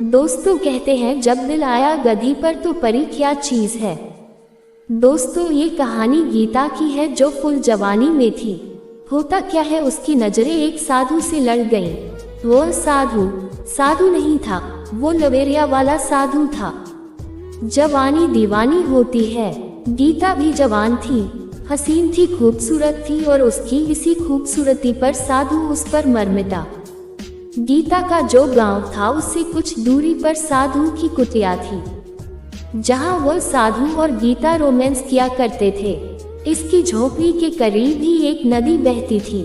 दोस्तों कहते हैं जब दिल आया गधी पर तो परी क्या चीज है। दोस्तों ये कहानी गीता की है जो फुल जवानी में थी। होता क्या है, उसकी नजरें एक साधु से लड़ गईं। वह साधु नहीं था, वो लवेरिया वाला साधु था। जवानी दीवानी होती है। गीता भी जवान थी, हसीन थी, खूबसूरत थी और उसकी इसी खूबसूरती पर साधु उस पर मर मिटा। गीता का जो गांव था उससे कुछ दूरी पर साधु की कुटिया थी, जहां वह साधु और गीता रोमांस किया करते थे। इसकी झोपड़ी के करीब ही एक नदी बहती थी।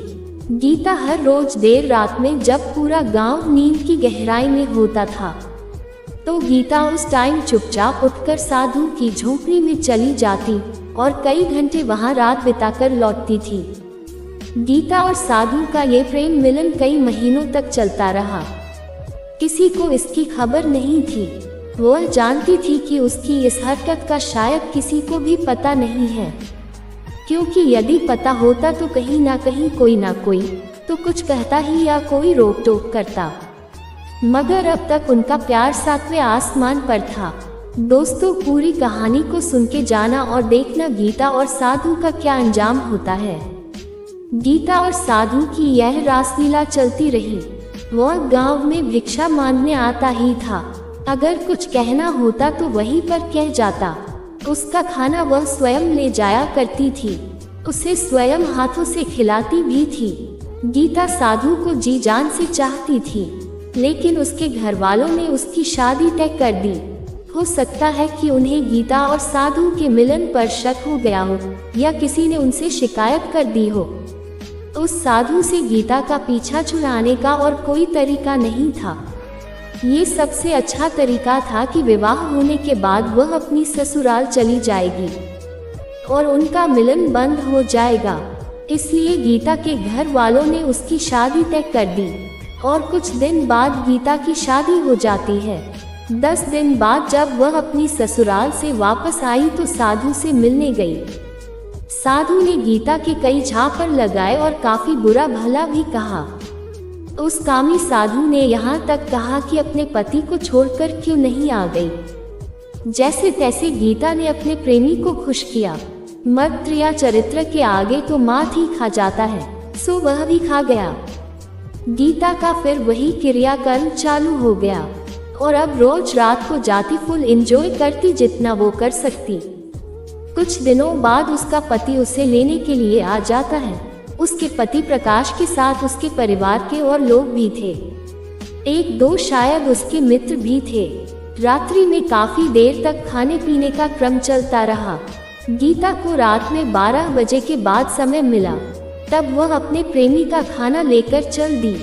गीता हर रोज देर रात में जब पूरा गांव नींद की गहराई में होता था, तो गीता उस टाइम चुपचाप उठकर साधु की झोपड़ी में चली जाती और कई घंटे वहां रात बिताकर लौटती थी। गीता और साधु का ये प्रेम मिलन कई महीनों तक चलता रहा। किसी को इसकी खबर नहीं थी। वह जानती थी कि उसकी इस हरकत का शायद किसी को भी पता नहीं है, क्योंकि यदि पता होता तो कहीं ना कहीं कोई ना कोई तो कुछ कहता ही या कोई रोक टोक करता। मगर अब तक उनका प्यार सातवें आसमान पर था। दोस्तों पूरी कहानी को सुन के जाना और देखना गीता और साधु का क्या अंजाम होता है। गीता और साधु की यह रासलीला चलती रही। वह गांव में भिक्षा मांगने आता ही था। अगर कुछ कहना होता तो वहीं पर कह जाता। उसका खाना वह स्वयं ले जाया करती थी, उसे स्वयं हाथों से खिलाती भी थी। गीता साधु को जी जान से चाहती थी, लेकिन उसके घर वालों ने उसकी शादी तय कर दी। हो सकता है कि उन्हें गीता और साधु के मिलन पर शक हो गया हो या किसी ने उनसे शिकायत कर दी हो। उस साधु से गीता का पीछा छुड़ाने का और कोई तरीका नहीं था। ये सबसे अच्छा तरीका था कि विवाह होने के बाद वह अपनी ससुराल चली जाएगी और उनका मिलन बंद हो जाएगा। इसलिए गीता के घर वालों ने उसकी शादी तय कर दी और कुछ दिन बाद गीता की शादी हो जाती है। 10 दिन बाद जब वह अपनी ससुराल से वापस आई तो साधु से मिलने गई। साधु ने गीता के कई झापड़ लगाए और काफी बुरा भला भी कहा। उस कामी साधु ने यहाँ तक कहा कि अपने पति को छोड़कर क्यों नहीं आ गई। जैसे तैसे गीता ने अपने प्रेमी को खुश किया। मर्द या चरित्र के आगे तो मात ही खा जाता है, सो वह भी खा गया। गीता का फिर वही क्रियाकर्म चालू हो गया और अब रोज रात को जाती फुल एंजॉय करती जितना वो कर सकती। कुछ दिनों बाद उसका पति उसे लेने के लिए आ जाता है। उसके पति प्रकाश के साथ उसके परिवार के और लोग भी थे, एक दो शायद उसके मित्र भी थे। रात्रि में काफी देर तक खाने पीने का क्रम चलता रहा। गीता को रात में 12 बजे के बाद समय मिला, तब वह अपने प्रेमी का खाना लेकर चल दी।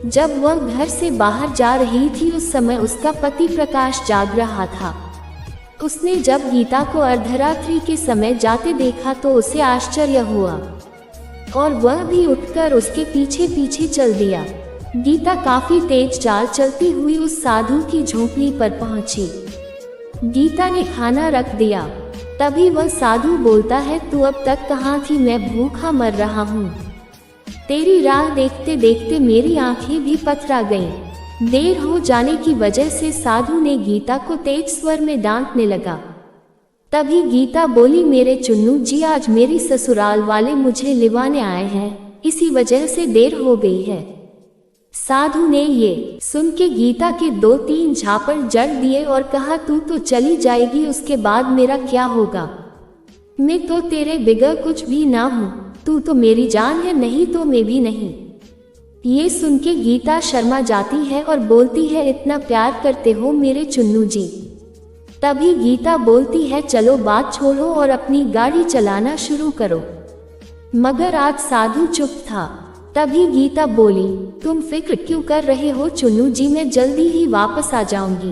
जब वह घर से बाहर जा रही थी उस समय उसका पति प्रकाश जाग रहा था। उसने जब गीता को अर्धरात्रि के समय जाते देखा तो उसे आश्चर्य हुआ और वह भी उठकर उसके पीछे पीछे चल दिया। गीता काफी तेज चाल चलती हुई उस साधु की झोपड़ी पर पहुंची। गीता ने खाना रख दिया। तभी वह साधु बोलता है, तू अब तक कहाँ थी? मैं भूखा मर रहा हूँ। तेरी राह देखते देखते मेरी आंखें भी पथरा गईं। देर हो जाने की वजह से साधु ने गीता को तेज स्वर में डांटने लगा। तभी गीता बोली, मेरे चुन्नू जी, आज मेरी ससुराल वाले मुझे लिवाने आए हैं, इसी वजह से देर हो गई है। साधु ने ये सुन के गीता के 2-3 झापड़ जड़ दिए और कहा, तू तो चली जाएगी, उसके बाद मेरा क्या होगा? मैं तो तेरे बिगड़ कुछ भी ना हूँ, तू तो मेरी जान है, नहीं तो मैं भी नहीं। ये सुन के गीता शर्मा जाती है और बोलती है, इतना प्यार करते हो मेरे चुन्नू जी? तभी गीता बोलती है, चलो बात छोड़ो और अपनी गाड़ी चलाना शुरू करो। मगर आज साधु चुप था। तभी गीता बोली, तुम फिक्र क्यों कर रहे हो चुन्नू जी, मैं जल्दी ही वापस आ जाऊंगी।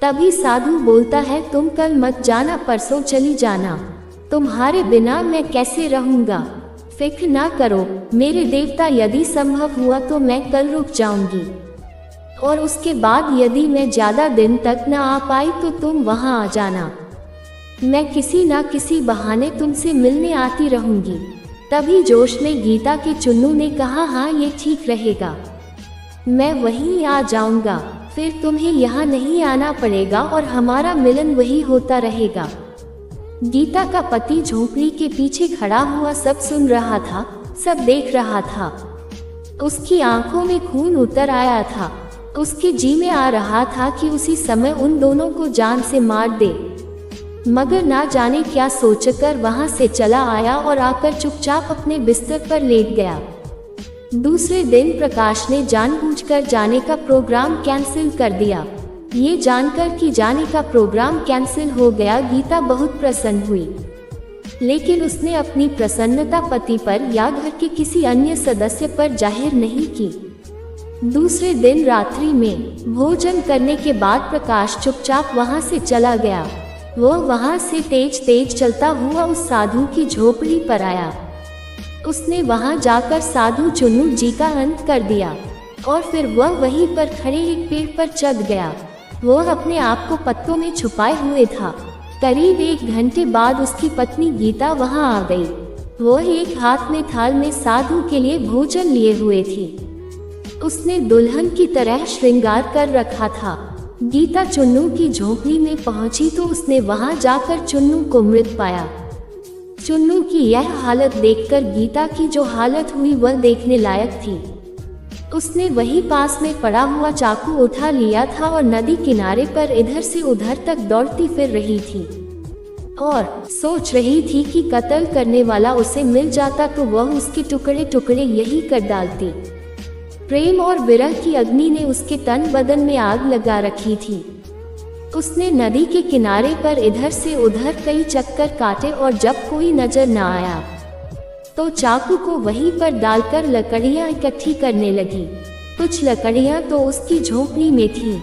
तभी साधु बोलता है, तुम कल मत जाना, परसों चली जाना, तुम्हारे बिना मैं कैसे रहूंगा? फिक्र ना करो मेरे देवता, यदि संभव हुआ तो मैं कल रुक जाऊंगी और उसके बाद यदि मैं ज्यादा दिन तक ना आ पाई तो तुम वहां आ जाना। मैं किसी ना किसी बहाने तुमसे मिलने आती रहूंगी। तभी जोश में गीता के चुन्नू ने कहा, हाँ ये ठीक रहेगा, मैं वहीं आ जाऊंगा। फिर तुम्हें यहाँ नहीं आना पड़ेगा और हमारा मिलन वही होता रहेगा। गीता का पति झोपड़ी के पीछे खड़ा हुआ सब सुन रहा था, सब देख रहा था। उसकी आंखों में खून उतर आया था। उसके जी में आ रहा था कि उसी समय उन दोनों को जान से मार दे, मगर ना जाने क्या सोचकर वहां से चला आया और आकर चुपचाप अपने बिस्तर पर लेट गया। दूसरे दिन प्रकाश ने जानबूझकर जाने का प्रोग्राम कैंसिल कर दिया। ये जानकर कि जाने का प्रोग्राम कैंसिल हो गया, गीता बहुत प्रसन्न हुई, लेकिन उसने अपनी प्रसन्नता पति पर या घर के किसी अन्य सदस्य पर जाहिर नहीं की। दूसरे दिन रात्रि में भोजन करने के बाद प्रकाश चुपचाप वहां से चला गया। वो वहां से तेज तेज चलता हुआ उस साधु की झोपड़ी पर आया। उसने वहां जाकर साधु चुन्नू जी का अंत कर दिया और फिर वह वहीं पर खड़े एक पेड़ पर चढ़ गया। वह अपने आप को पत्तों में छुपाए हुए था। करीब 1 घंटे बाद उसकी पत्नी गीता वहां आ गई। वह एक हाथ में थाल में साधु के लिए भोजन लिए हुए थी। उसने दुल्हन की तरह श्रृंगार कर रखा था। गीता चुन्नू की झोपड़ी में पहुंची तो उसने वहां जाकर चुन्नू को मृत पाया। चुन्नू की यह हालत देखकर गीता की जो हालत हुई वह देखने लायक थी। उसने वही पास में पड़ा हुआ चाकू उठा लिया था और नदी किनारे पर इधर से उधर तक दौड़ती फिर रही थी और सोच रही थी कि कत्ल करने वाला उसे मिल जाता तो वह उसके टुकड़े टुकड़े यही कर डालती। प्रेम और विरह की अग्नि ने उसके तन बदन में आग लगा रखी थी। उसने नदी के किनारे पर इधर से उधर कई चक्कर काटे और जब कोई नजर न आया तो चाकू को वहीं पर डालकर लकड़ियां इकट्ठी करने लगी। कुछ लकड़ियां तो उसकी झोपड़ी में थीं,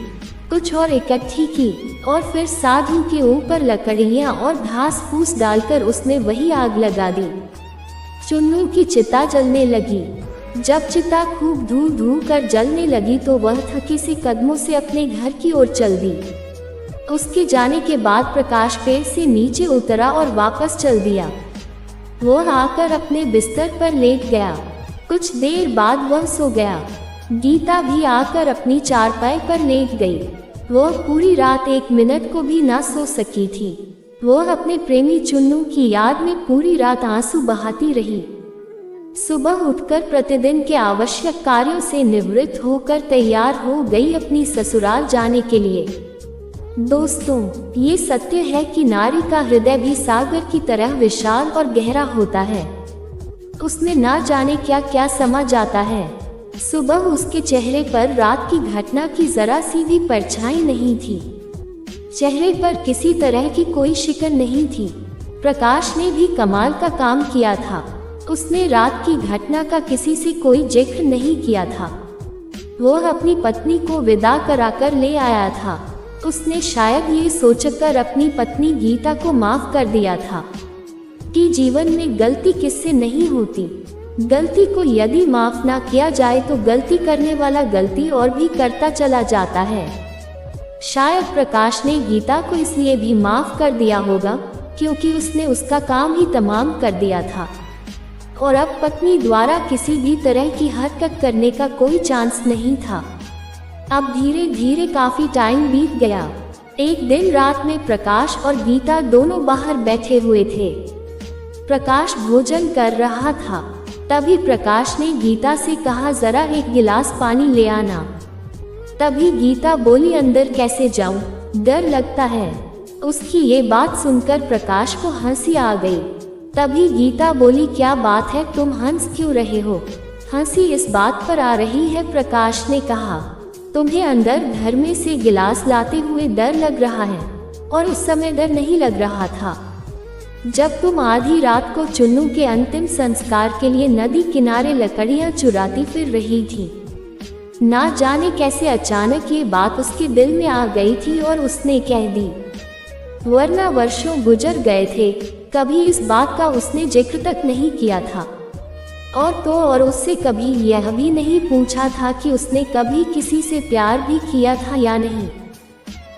कुछ और इकट्ठी की और फिर साधु के ऊपर लकड़ियां और घास फूस डालकर उसने वही आग लगा दी। चुन्नू की चिता जलने लगी। जब चिता खूब धू धू कर जलने लगी तो वह थकी सी कदमों से अपने घर की ओर चल दी। उसके जाने के बाद प्रकाश पेड़ से नीचे उतरा और वापस चल दिया। वह आकर अपने बिस्तर पर लेट गया। कुछ देर बाद वह सो गया। गीता भी आकर अपनी चारपाई पर लेट गई। वह पूरी रात 1 मिनट को भी ना सो सकी थी। वह अपने प्रेमी चुन्नू की याद में पूरी रात आंसू बहाती रही। सुबह उठकर प्रतिदिन के आवश्यक कार्यों से निवृत्त होकर तैयार हो गई अपनी ससुराल जाने के लिए। दोस्तों, ये सत्य है कि नारी का हृदय भी सागर की तरह विशाल और गहरा होता है। उसने ना जाने क्या क्या समझ आता है। सुबह उसके चेहरे पर रात की घटना की जरा सी भी परछाई नहीं थी। चेहरे पर किसी तरह की कोई शिकन नहीं थी। प्रकाश ने भी कमाल का काम किया था। उसने रात की घटना का किसी से कोई जिक्र नहीं किया था। वह अपनी पत्नी को विदा कराकर ले आया था। उसने शायद ये सोचकर अपनी पत्नी गीता को माफ कर दिया था कि जीवन में गलती किससे नहीं होती। गलती को यदि माफ ना किया जाए तो गलती करने वाला गलती और भी करता चला जाता है। शायद प्रकाश ने गीता को इसलिए भी माफ कर दिया होगा क्योंकि उसने उसका काम ही तमाम कर दिया था और अब पत्नी द्वारा किसी भी तरह की हरकत करने का कोई चांस नहीं था। अब धीरे धीरे काफी टाइम बीत गया। एक दिन रात में प्रकाश और गीता दोनों बाहर बैठे हुए थे। प्रकाश भोजन कर रहा था। तभी प्रकाश ने गीता से कहा, जरा एक गिलास पानी ले आना। तभी गीता बोली, अंदर कैसे जाऊं, डर लगता है। उसकी ये बात सुनकर प्रकाश को हंसी आ गई। तभी गीता बोली, क्या बात है, तुम हंस क्यों रहे हो? हंसी इस बात पर आ रही है, प्रकाश ने कहा, तुम्हें अंदर घर में से गिलास लाते हुए डर लग रहा है और उस समय डर नहीं लग रहा था जब तुम आधी रात को चुन्नू के अंतिम संस्कार के लिए नदी किनारे लकड़ियां चुराती फिर रही थी। ना जाने कैसे अचानक ये बात उसके दिल में आ गई थी और उसने कह दी, वरना वर्षों गुजर गए थे, कभी इस बात का उसने जिक्र तक नहीं किया था और उससे कभी यह भी नहीं पूछा था कि उसने कभी किसी से प्यार भी किया था या नहीं।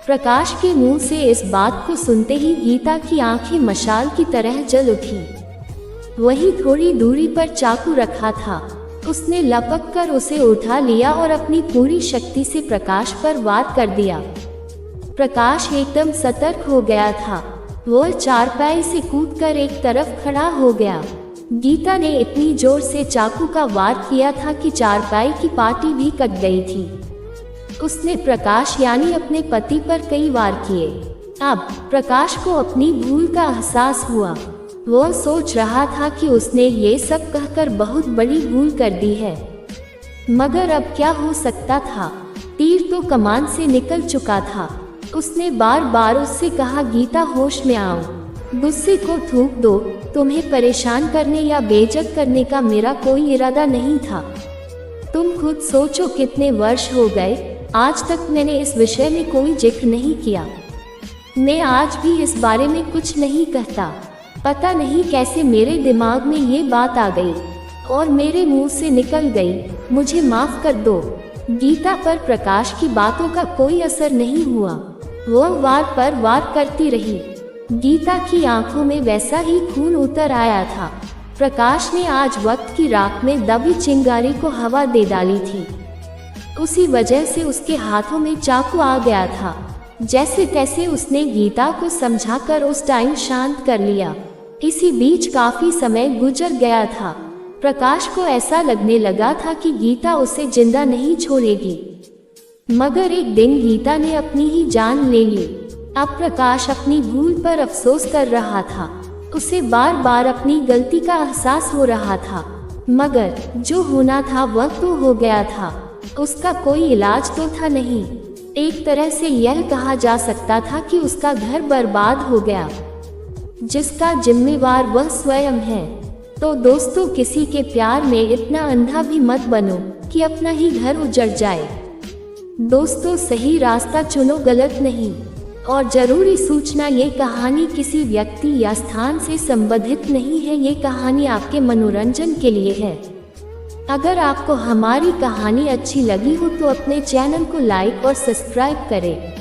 प्रकाश के मुंह से इस बात को सुनते ही गीता की आंखें मशाल की तरह जल उठी। वही थोड़ी दूरी पर चाकू रखा था। उसने लपक कर उसे उठा लिया और अपनी पूरी शक्ति से प्रकाश पर वार कर दिया। प्रकाश एकदम सतर्क हो गया था। वह चारपाई से कूदकर एक तरफ खड़ा हो गया। गीता ने इतनी जोर से चाकू का वार किया था कि चारपाई की पाटी भी कट गई थी। उसने प्रकाश यानी अपने पति पर कई वार किए। अब प्रकाश को अपनी भूल का एहसास हुआ। वह सोच रहा था कि उसने ये सब कहकर बहुत बड़ी भूल कर दी है, मगर अब क्या हो सकता था। तीर तो कमान से निकल चुका था। उसने बार बार उससे कहा, गीता होश में आओ, गुस्से को थूक दो। तुम्हें परेशान करने या बेइज्जत करने का मेरा कोई इरादा नहीं था। तुम खुद सोचो कितने वर्ष हो गए, आज तक मैंने इस विषय में कोई जिक्र नहीं किया। मैं आज भी इस बारे में कुछ नहीं कहता। पता नहीं कैसे मेरे दिमाग में ये बात आ गई और मेरे मुंह से निकल गई। मुझे माफ कर दो। गीता पर प्रकाश की बातों का कोई असर नहीं हुआ। वह वार पर वार करती रही। गीता की आंखों में वैसा ही खून उतर आया था। प्रकाश ने आज वक्त की राख में दबी चिंगारी को हवा दे डाली थी। उसी वजह से उसके हाथों में चाकू आ गया था। जैसे तैसे उसने गीता को समझाकर उस टाइम शांत कर लिया। इसी बीच काफी समय गुजर गया था। प्रकाश को ऐसा लगने लगा था कि गीता उसे जिंदा नहीं छोड़ेगी, मगर एक दिन गीता ने अपनी ही जान ले ली। अब प्रकाश अपनी भूल पर अफसोस कर रहा था। उसे बार बार अपनी गलती का एहसास हो रहा था, मगर जो होना था वह तो हो गया था। उसका कोई इलाज तो था नहीं। एक तरह से यह कहा जा सकता था कि उसका घर बर्बाद हो गया, जिसका जिम्मेवार वह स्वयं है। तो दोस्तों, किसी के प्यार में इतना अंधा भी मत बनो कि अपना ही घर उजड़ जाए। दोस्तों, सही रास्ता चुनो, गलत नहीं। और जरूरी सूचना, ये कहानी किसी व्यक्ति या स्थान से संबंधित नहीं है। ये कहानी आपके मनोरंजन के लिए है। अगर आपको हमारी कहानी अच्छी लगी हो तो अपने चैनल को लाइक और सब्सक्राइब करें।